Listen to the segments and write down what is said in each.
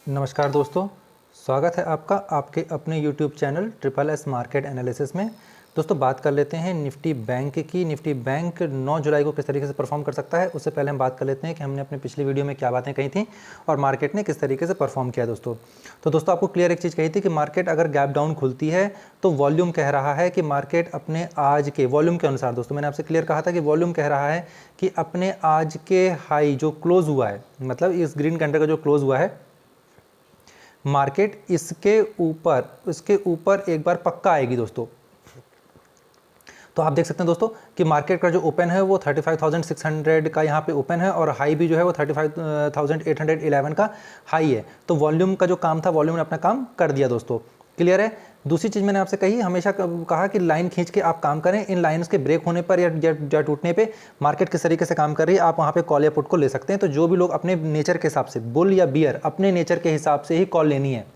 नमस्कार दोस्तों, स्वागत है आपका आपके अपने YouTube channel triple S market analysis में। दोस्तों बात कर लेते हैं निफ्टी बैंक की। निफ्टी बैंक 9 जुलाई को किस तरीके से परफॉर्म कर सकता है, उससे पहले हम बात कर लेते हैं कि हमने अपनी पिछली वीडियो में क्या बातें कही थी और मार्केट ने किस तरीके से परफॉर्म किया। दोस्तों आपको क्लियर एक चीज़ कही थी कि मार्केट अगर गैप डाउन खुलती है तो वॉल्यूम कह रहा है कि मार्केट अपने आज के वॉल्यूम के अनुसार, दोस्तों मैंने आपसे क्लियर कहा था कि वॉल्यूम कह रहा है कि अपने आज के हाई जो क्लोज हुआ है, मतलब इस ग्रीन कैंडल का जो क्लोज हुआ है, मार्केट इसके ऊपर एक बार पक्का आएगी दोस्तों। तो आप देख सकते हैं दोस्तों कि मार्केट का जो ओपन है वो 35,600 का यहाँ पे ओपन है और हाई भी जो है वो 35,811 का हाई है। तो वॉल्यूम का जो काम था, वॉल्यूम ने अपना काम कर दिया दोस्तों। क्लियर है। दूसरी चीज़ मैंने आपसे कही, हमेशा कहा कि लाइन खींच के आप काम करें। इन लाइन्स के ब्रेक होने पर या टूटने पे मार्केट किस तरीके से काम कर रही है, आप वहाँ पे कॉल या पुट को ले सकते हैं। तो जो भी लोग अपने नेचर के हिसाब से, बुल या बियर, अपने नेचर के हिसाब से ही कॉल लेनी है।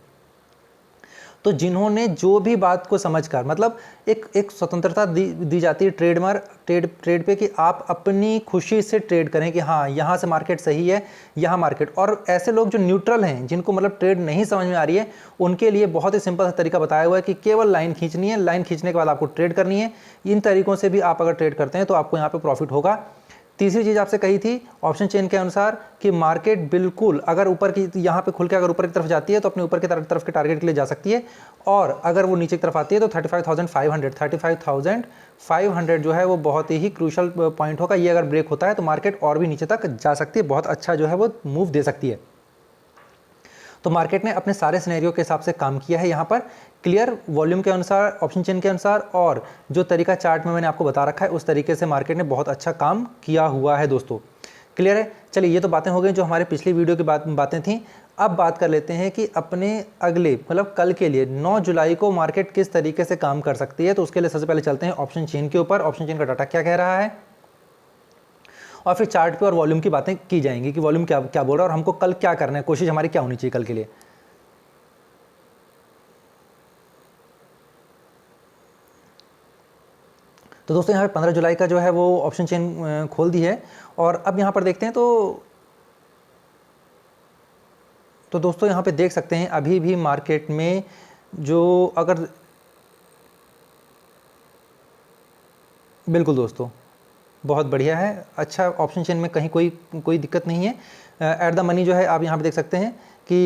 तो जिन्होंने जो भी बात को समझकर, मतलब एक स्वतंत्रता दी जाती है ट्रेड पे कि आप अपनी खुशी से ट्रेड करें कि हाँ यहाँ से मार्केट सही है, यहाँ मार्केट। और ऐसे लोग जो न्यूट्रल हैं, जिनको मतलब ट्रेड नहीं समझ में आ रही है, उनके लिए बहुत ही सिंपल सा तरीका बताया हुआ है कि केवल लाइन खींचनी है, लाइन खींचने के बाद आपको ट्रेड करनी है। इन तरीकों से भी आप अगर ट्रेड करते हैं तो आपको यहाँ पे प्रॉफिट होगा। तीसरी चीज़ आपसे कही थी ऑप्शन चेन के अनुसार कि मार्केट बिल्कुल अगर ऊपर की, यहाँ पे खुल के अगर ऊपर की तरफ जाती है तो अपने ऊपर की तरफ के टारगेट के लिए जा सकती है, और अगर वो नीचे की तरफ आती है तो 35,500 जो है वो बहुत ही क्रूशल पॉइंट होगा। ये अगर ब्रेक होता है तो मार्केट और भी नीचे तक जा सकती है, बहुत अच्छा जो है वो मूव दे सकती है। तो मार्केट ने अपने सारे सिनेरियो के हिसाब से काम किया है यहाँ पर, क्लियर, वॉल्यूम के अनुसार, ऑप्शन चेन के अनुसार, और जो तरीका चार्ट में मैंने आपको बता रखा है उस तरीके से मार्केट ने बहुत अच्छा काम किया हुआ है दोस्तों। क्लियर है। चलिए ये तो बातें हो गई जो हमारे पिछली वीडियो की बातें थी। अब बात कर लेते हैं कि अपने अगले, मतलब कल के लिए 9 जुलाई को मार्केट किस तरीके से काम कर सकती है। तो उसके लिए सबसे पहले चलते हैं ऑप्शन चेन के ऊपर। ऑप्शन चेन का डाटा क्या कह रहा है, और फिर चार्ट पे और वॉल्यूम की बातें की जाएंगी कि वॉल्यूम क्या क्या बोल रहा है और हमको कल क्या करना है, कोशिश हमारी क्या होनी चाहिए कल के लिए। तो दोस्तों यहाँ पे 15 जुलाई का जो है वो ऑप्शन चेन खोल दी है। और अब यहाँ पर देखते हैं तो दोस्तों यहाँ पे देख सकते हैं अभी भी मार्केट में जो, अगर बिल्कुल दोस्तों बहुत बढ़िया है, अच्छा ऑप्शन चेन में कहीं कोई दिक्कत नहीं है। एट द मनी जो है आप यहाँ पे देख सकते हैं कि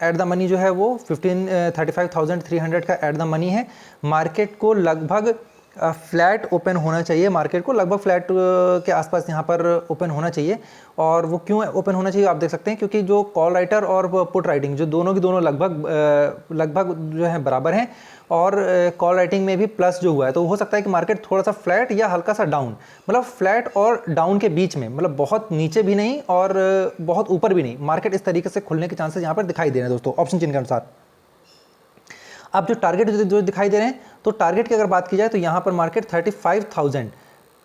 एट द मनी जो है वो 35,300 का एट द मनी है। मार्केट को लगभग फ्लैट ओपन होना चाहिए, मार्केट को लगभग फ्लैट के आसपास यहाँ पर ओपन होना चाहिए। और वो क्यों ओपन होना चाहिए आप देख सकते हैं, क्योंकि जो कॉल राइटर और पुट राइटिंग जो दोनों की दोनों लगभग जो है बराबर हैं, और कॉल राइटिंग में भी प्लस जो हुआ है, तो हो सकता है कि मार्केट थोड़ा सा फ्लैट या हल्का सा डाउन, मतलब फ्लैट और डाउन के बीच में, मतलब बहुत नीचे भी नहीं और बहुत ऊपर भी नहीं, मार्केट इस तरीके से खुलने के चांसेस यहाँ पर दिखाई दे रहे हैं दोस्तों ऑप्शन चेन के अनुसार। अब जो टारगेट जो दिखाई दे रहे हैं, तो टारगेट की अगर बात की जाए तो यहाँ पर मार्केट 35,000,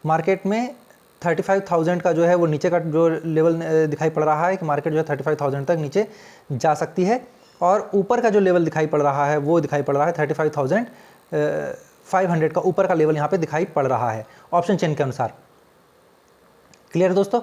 मार्केट में 35,000 का जो है वो नीचे का जो लेवल दिखाई पड़ रहा है कि मार्केट जो है 35,000 तक नीचे जा सकती है, और ऊपर का जो लेवल दिखाई पड़ रहा है वो दिखाई पड़ रहा है 35,500 का ऊपर का लेवल यहाँ पे दिखाई पड़ रहा है ऑप्शन चेन के अनुसार। क्लियर है दोस्तों।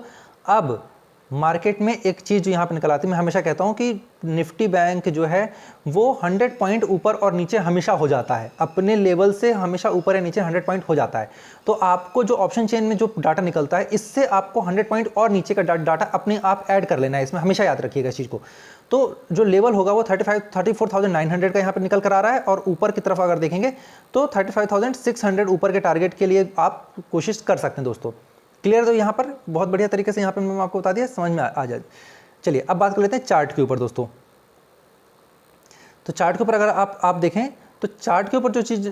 अब मार्केट में एक चीज़ यहाँ पर निकल आती है, मैं हमेशा कहता हूँ कि निफ्टी बैंक जो है वो 100 पॉइंट ऊपर और नीचे हमेशा हो जाता है, अपने लेवल से हमेशा ऊपर या नीचे 100 पॉइंट हो जाता है। तो आपको जो ऑप्शन चेन में जो डाटा निकलता है, इससे आपको 100 पॉइंट और नीचे का डाटा अपने आप ऐड कर लेना है, इसमें हमेशा याद रखिएगा इस चीज़ को। तो जो लेवल होगा वो 34,900 का यहाँ पर निकल कर आ रहा है, और ऊपर की तरफ अगर देखेंगे तो 35,600 ऊपर के टारगेट के लिए आप कोशिश कर सकते हैं दोस्तों। क्लियर। तो यहाँ पर बहुत बढ़िया तरीके से यहाँ पर मैंने आपको बता दिया, समझ में आ जाए। चलिए अब बात कर लेते हैं चार्ट के ऊपर दोस्तों। तो चार्ट के ऊपर अगर आप देखें तो चार्ट के ऊपर जो चीज़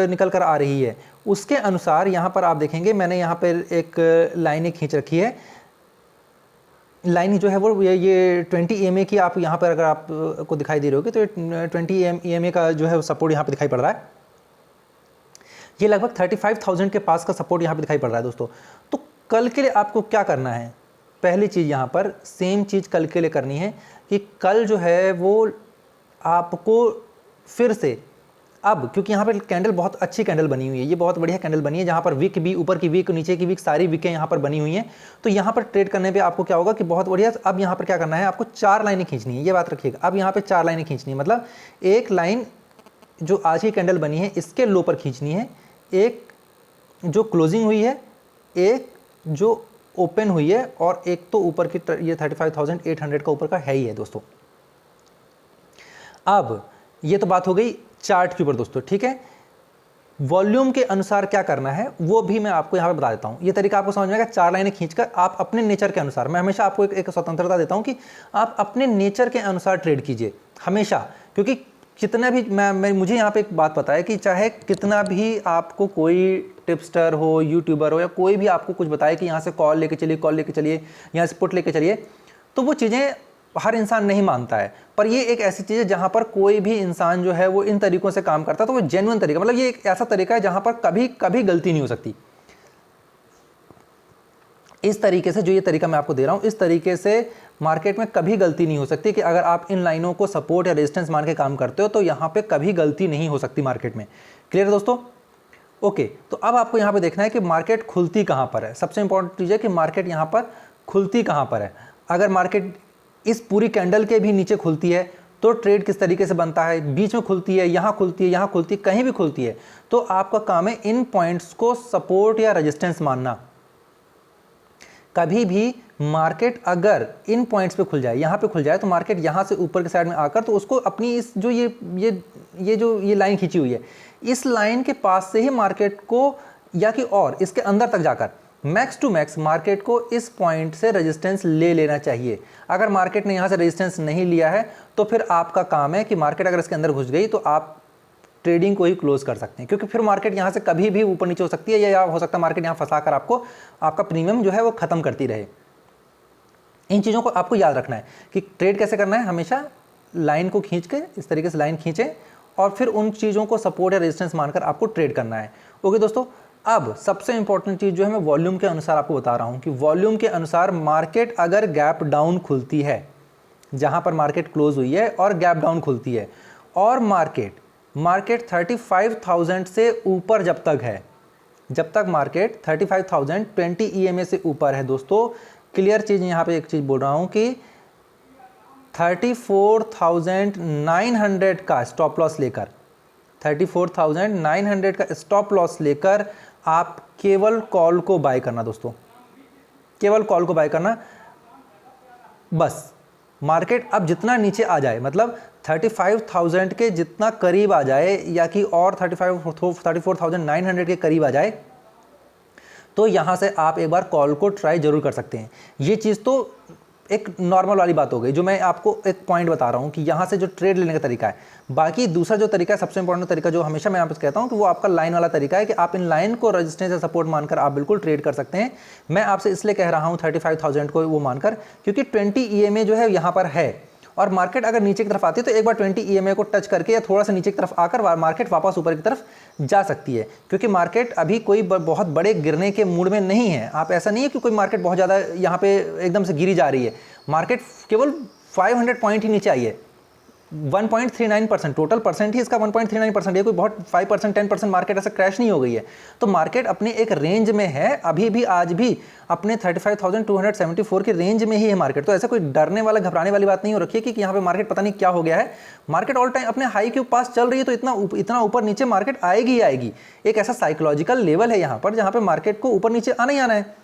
निकल कर आ रही है उसके अनुसार यहाँ पर आप देखेंगे, मैंने यहाँ पर एक लाइन खींच रखी है। लाइन जो है वो ये 20 EMA की, आप यहाँ पर अगर आपको दिखाई दे रही होगी तो 20 EMA का जो है सपोर्ट यहाँ पर दिखाई पड़ रहा है। ये लगभग 35,000 के पास का सपोर्ट यहाँ पे दिखाई पड़ रहा है दोस्तों। तो कल के लिए आपको क्या करना है, पहली चीज़ यहाँ पर सेम चीज़ कल के लिए करनी है कि कल जो है वो आपको फिर से अब क्योंकि यहाँ पर कैंडल बहुत अच्छी कैंडल बनी हुई है, ये बहुत बढ़िया कैंडल बनी है, जहाँ पर विक भी, ऊपर की विक, नीचे की विक, सारी विकें यहाँ पर बनी हुई हैं। तो यहाँ पर ट्रेड करने पे आपको क्या होगा कि बहुत बढ़िया। अब यहाँ पर क्या करना है, आपको 4 लाइनें खींचनी है, ये बात रखिएगा। अब यहाँ पे 4 लाइनें खींचनी है, मतलब एक लाइन जो आज की कैंडल बनी है इसके लो पर खींचनी है, एक जो क्लोजिंग हुई है, एक जो ओपन हुई है, और एक तो ऊपर की ये 35,800 का ऊपर का है ही है दोस्तों। अब ये तो बात हो गई चार्ट के ऊपर दोस्तों, ठीक है। वॉल्यूम के अनुसार क्या करना है वो भी मैं आपको यहाँ पे बता देता हूँ। ये तरीका आपको समझ में आएगा। 4 लाइनें खींचकर आप अपने नेचर के अनुसार, मैं हमेशा आपको एक स्वतंत्रता देता हूँ कि आप अपने नेचर के अनुसार ट्रेड कीजिए हमेशा, क्योंकि कितना भी मुझे यहाँ पे एक बात पता है कि चाहे कितना भी आपको कोई टिप्सटर हो, यूट्यूबर हो, या कोई भी आपको कुछ बताए कि यहाँ से कॉल लेके चलिए, यहाँ से पुट लेके चलिए, तो वो चीज़ें हर इंसान नहीं मानता है। पर ये एक ऐसी चीज़ है जहाँ पर कोई भी इंसान जो है वो इन तरीकों से काम करता है, तो वो जेन्युइन तरीका, मतलब ये एक ऐसा तरीका है जहाँ पर कभी कभी गलती नहीं हो सकती। इस तरीके से जो ये तरीका मैं आपको दे रहा हूँ, इस तरीके से मार्केट में कभी गलती नहीं हो सकती कि अगर आप इन लाइनों को सपोर्ट या रेजिस्टेंस मान के काम करते हो तो यहाँ पे कभी गलती नहीं हो सकती मार्केट में। क्लियर है दोस्तों? ओके, तो अब आपको यहाँ पे देखना है कि मार्केट खुलती कहाँ पर है। सबसे इंपॉर्टेंट चीज़ है कि मार्केट यहाँ पर खुलती कहाँ पर है। अगर मार्केट इस पूरी कैंडल के भी नीचे खुलती है तो ट्रेड किस तरीके से बनता है, बीच में खुलती है, यहाँ खुलती है, यहाँ खुलती है, कहीं भी खुलती है, तो आपका काम है इन पॉइंट्स को सपोर्ट या रेजिस्टेंस मानना। कभी भी मार्केट अगर इन पॉइंट्स पे खुल जाए, यहाँ पे खुल जाए, तो मार्केट यहाँ से ऊपर के साइड में आकर तो उसको अपनी इस जो ये लाइन खींची हुई है, इस लाइन के पास से ही मार्केट को, या कि और इसके अंदर तक जाकर मैक्स टू मैक्स मार्केट को इस पॉइंट से रेजिस्टेंस ले लेना चाहिए। अगर मार्केट ने यहाँ से रेजिस्टेंस नहीं लिया है तो फिर आपका काम है कि मार्केट अगर इसके अंदर घुस गई तो आप ट्रेडिंग को ही क्लोज कर सकते हैं, क्योंकि फिर मार्केट यहाँ से कभी भी ऊपर नीचे हो सकती है, या हो सकता है मार्केट यहाँ फंसा कर आपको आपका प्रीमियम जो है वो खत्म करती रहे। इन चीज़ों को आपको याद रखना है कि ट्रेड कैसे करना है। हमेशा लाइन को खींच के इस तरीके से लाइन खींचें और फिर उन चीज़ों को सपोर्ट या रेजिस्टेंस मानकर आपको ट्रेड करना है। ओके दोस्तों, अब सबसे इंपॉर्टेंट चीज़ जो है मैं वॉल्यूम के अनुसार आपको बता रहा हूँ कि वॉल्यूम के अनुसार मार्केट अगर गैप डाउन खुलती है, जहाँ पर मार्केट क्लोज हुई है और गैप डाउन खुलती है, और मार्केट 35,000 से ऊपर जब तक मार्केट 35,000 20 EMA से ऊपर है दोस्तों, क्लियर चीज़ यहाँ पे एक चीज़ बोल रहा हूँ कि 34,900 का स्टॉप लॉस लेकर, 34,900 का स्टॉप लॉस लेकर आप केवल कॉल को बाय करना दोस्तों, केवल कॉल को बाय करना। बस मार्केट अब जितना नीचे आ जाए, मतलब 35,000 के जितना करीब आ जाए, या कि और 34,900 के करीब आ जाए, तो यहाँ से आप एक बार कॉल को ट्राई जरूर कर सकते हैं। ये चीज़ तो एक नॉर्मल वाली बात हो गई, जो मैं आपको एक पॉइंट बता रहा हूँ कि यहाँ से जो ट्रेड लेने का तरीका है। बाकी दूसरा जो तरीका है, सबसे इंपॉर्टेंट तरीका जो हमेशा मैं यहाँ पे कहता हूँ कि वो आपका लाइन वाला तरीका है कि आप इन लाइन को रेजिस्टेंस या सपोर्ट मानकर आप बिल्कुल ट्रेड कर सकते हैं। मैं आपसे इसलिए कह रहा हूँ 35,000 को वो मानकर, क्योंकि 20 EMA जो है यहाँ पर है, और मार्केट अगर नीचे की तरफ आती है तो एक बार 20 EMA को टच करके या थोड़ा सा नीचे की तरफ आकर मार्केट वापस ऊपर की तरफ जा सकती है, क्योंकि मार्केट अभी कोई बहुत बड़े गिरने के मूड में नहीं है। आप ऐसा नहीं है कि कोई मार्केट बहुत ज़्यादा यहाँ पे एकदम से गिरी जा रही है। मार्केट केवल 500 पॉइंट ही नीचे आई है, 1.39%, टोटल परसेंट ही इसका 1.39% है, कोई बहुत 5% 10% मार्केट ऐसा क्रैश नहीं हो गई है। तो मार्केट अपने एक रेंज में है, अभी भी आज भी अपने 35,274 के रेंज में ही है मार्केट। तो ऐसा कोई डरने वाला घबराने वाली बात नहीं हो रखी है कि यहाँ पे मार्केट पता नहीं क्या हो गया है। मार्केट ऑल टाइम अपने हाई के पास चल रही है, तो इतना ऊपर नीचे मार्केट आएगी ही आएगी। एक ऐसा साइकोलॉजिकल लेवल है यहाँ पर जहाँ पे मार्केट को ऊपर नीचे आना ही आना है।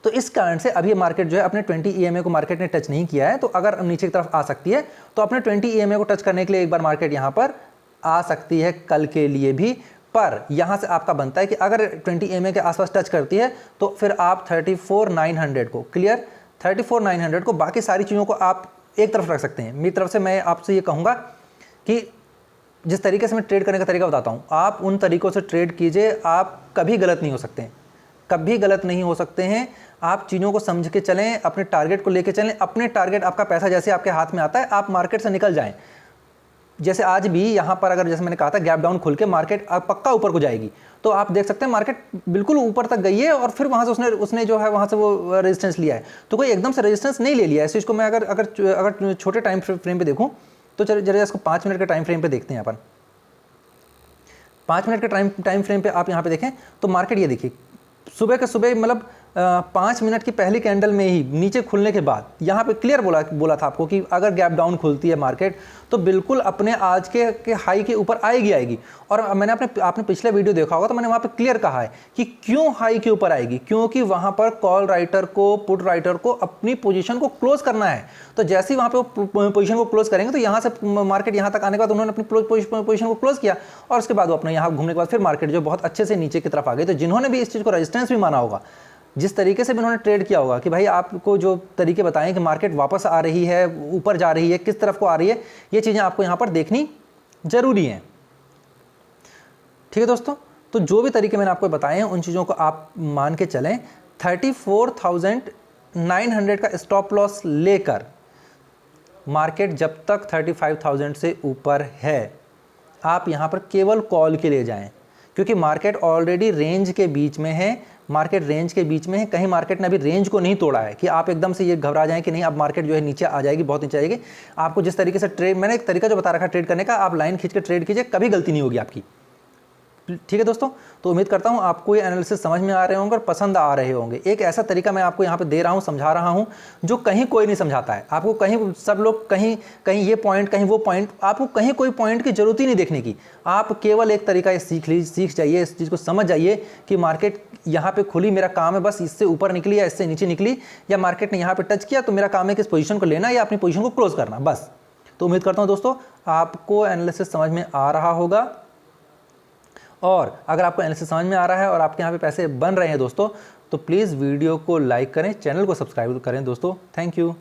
तो इस कारण से अभी मार्केट जो है अपने 20 EMA को मार्केट ने टच नहीं किया है, तो अगर नीचे की तरफ आ सकती है तो अपने 20 EMA को टच करने के लिए एक बार मार्केट यहाँ पर आ सकती है कल के लिए भी। पर यहाँ से आपका बनता है कि अगर 20 EMA के आसपास टच करती है तो फिर आप 34,900 को, क्लियर, 34,900 को, बाकी सारी चीज़ों को आप एक तरफ रख सकते हैं। मेरी तरफ से मैं आपसे ये कहूँगा कि जिस तरीके से मैं ट्रेड करने का तरीका बताता हूँ, आप उन तरीकों से ट्रेड कीजिए, आप कभी गलत नहीं हो सकते हैं, कभी गलत नहीं हो सकते हैं। आप चीज़ों को समझ के चलें, अपने टारगेट को लेके चलें। अपने टारगेट, आपका पैसा जैसे आपके हाथ में आता है आप मार्केट से निकल जाएं। जैसे आज भी यहाँ पर अगर जैसे मैंने कहा था गैप डाउन खुल के मार्केट पक्का ऊपर को जाएगी, तो आप देख सकते हैं मार्केट बिल्कुल ऊपर तक गई है और फिर वहाँ से उसने जो है वहाँ से वो रेजिस्टेंस लिया है। तो कोई एकदम से रेजिस्टेंस नहीं ले लिया है। इस चीज़ को मैं अगर छोटे टाइम फ्रेम पे देखूँ तो जरा इसको 5 मिनट के टाइम फ्रेम पे देखते हैं अपन। 5 मिनट के टाइम फ्रेम पे आप यहाँ पे देखें तो मार्केट ये देखिए सुबह के सुबह मतलब 5 मिनट की पहली कैंडल में ही नीचे खुलने के बाद यहाँ पे क्लियर बोला था आपको कि अगर गैप डाउन खुलती है मार्केट तो बिल्कुल अपने आज के हाई के ऊपर आएगी। और मैंने आपने पिछले वीडियो देखा होगा तो मैंने वहाँ पे क्लियर कहा है कि क्यों हाई के ऊपर आएगी, क्योंकि वहाँ पर कॉल राइटर को पुट राइटर को अपनी पोजीशन को क्लोज करना है। तो जैसे ही वहाँ पे पोजीशन को क्लोज करेंगे तो यहाँ से मार्केट यहाँ तक आने के बाद उन्होंने अपनी पोजीशन को क्लोज किया और उसके बाद वो अपने यहाँ घूमने के बाद फिर मार्केट जो बहुत अच्छे से नीचे की तरफ आ गई। तो जिन्होंने भी इस चीज़ को रेजिस्टेंस भी माना होगा, जिस तरीके से भी उन्होंने ट्रेड किया होगा कि भाई आपको जो तरीके बताएं कि मार्केट वापस आ रही है, ऊपर जा रही है, किस तरफ को आ रही है, ये चीज़ें आपको यहाँ पर देखनी जरूरी हैं। ठीक है दोस्तों, तो जो भी तरीके मैंने आपको बताए हैं उन चीज़ों को आप मान के चलें। 34,900 का स्टॉप लॉस लेकर मार्केट जब तक 35,000 से ऊपर है आप यहाँ पर केवल कॉल के लिए जाएं, क्योंकि मार्केट ऑलरेडी रेंज के बीच में है। मार्केट रेंज के बीच में है, कहीं मार्केट ने अभी रेंज को नहीं तोड़ा है कि आप एकदम से ये घबरा जाएं कि नहीं अब मार्केट जो है नीचे आ जाएगी, बहुत नीचे आएगी। आपको जिस तरीके से ट्रेड, मैंने एक तरीका जो बता रखा ट्रेड करने का, आप लाइन खींच के ट्रेड कीजिए, कभी गलती नहीं होगी आपकी। ठीक है दोस्तों, तो उम्मीद करता हूं आपको ये एनालिसिस समझ में आ रहे होंगे और पसंद आ रहे होंगे। एक ऐसा तरीका मैं आपको यहाँ पे दे रहा हूँ, समझा रहा हूँ, जो कहीं कोई नहीं समझाता है आपको। कहीं सब लोग कहीं ये पॉइंट, कहीं वो पॉइंट, आपको कहीं कोई पॉइंट की जरूरत ही नहीं देखने की। आप केवल एक तरीका सीख जाइए, इस चीज़ को समझ जाइए कि मार्केट यहाँ पे खुली, मेरा काम है बस इससे ऊपर निकली या इससे नीचे निकली, या मार्केट ने यहाँ पे टच किया तो मेरा काम है कि इस पोजीशन को लेना या अपनी पोजीशन को क्लोज करना, बस। तो उम्मीद करता हूँ दोस्तों आपको एनालिसिस समझ में आ रहा होगा। और अगर आपको एनालिसिस समझ में आ रहा है और आपके यहाँ पे पैसे बन रहे हैं दोस्तों, तो प्लीज़ वीडियो को लाइक करें, चैनल को सब्सक्राइब करें दोस्तों। Thank you.